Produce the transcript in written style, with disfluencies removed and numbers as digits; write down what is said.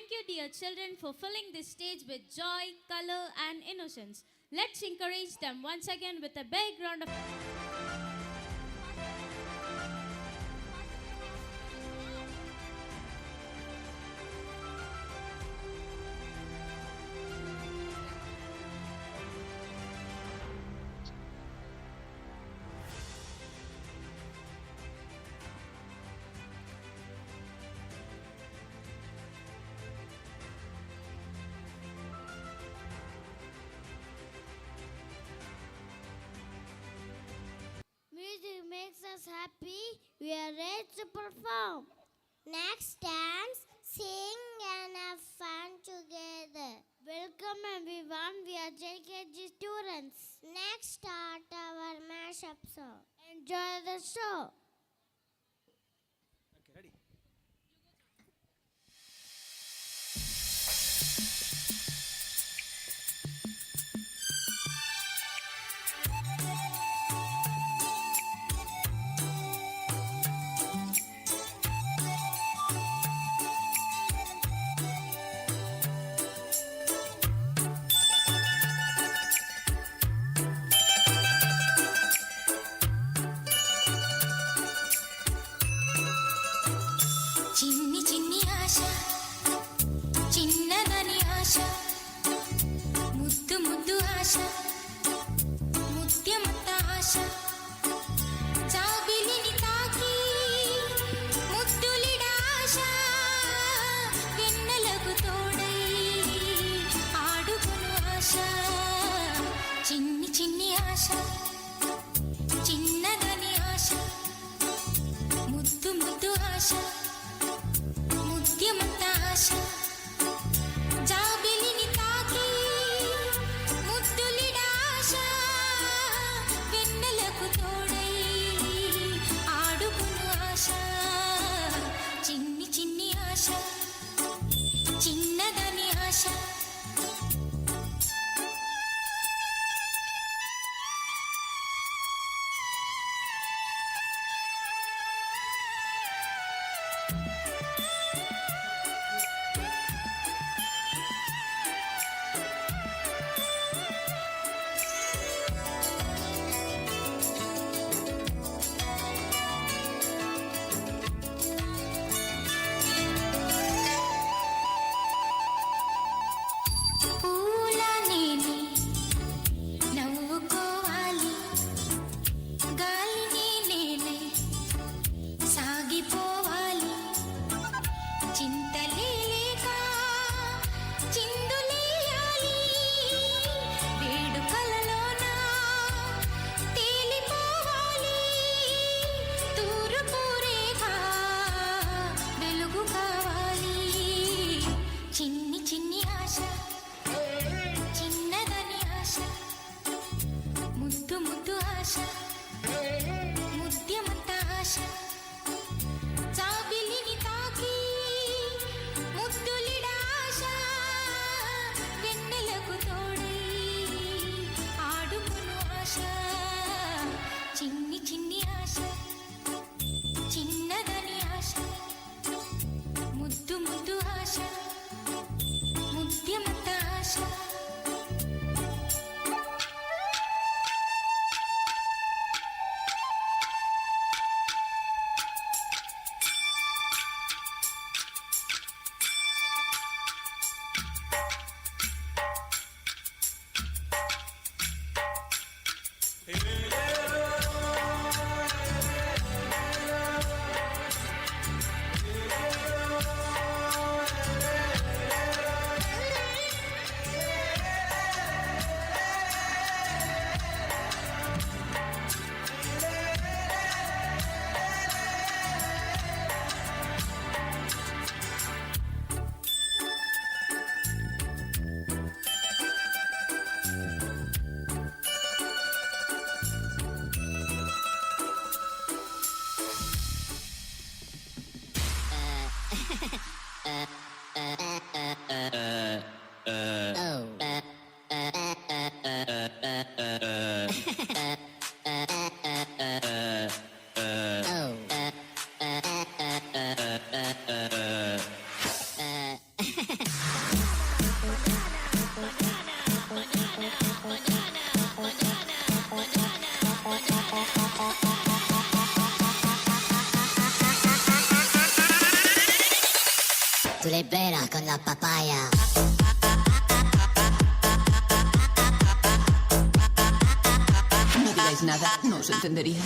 Thank you, dear children, for filling this stage with joy, color, and innocence. Let's encourage them once again with a big round of Music makes us happy. We are ready to perform. Next, dance, sing, and have fun together. Welcome everyone. We are JKG students. Next, start our mashup song. Enjoy the show. Okay, ready. చిన్ని చిన్ని ఆశ చిన్నదని ఆశ ముద్దు ముద్దు ఆశ ముత్యమంత ఆశ జాబిలిని తాకి ముద్దులిడ ఆశ వెన్నెలకు తోడై ఆడుకును ఆశ చిన్ని చిన్ని ఆశ చిన్నదని ఆశ ముద్దు ముద్దు ఆశ ముత్యమంత ఆశ జాబిలిని తాకి ముద్దులిడ ఆశ వెన్నెలకు తోడై ఆడుకును ఆశ చిన్ని చిన్ని ఆశ చిన్నదని ఆశ flipera con la papaya. No digáis nada, no os entendería.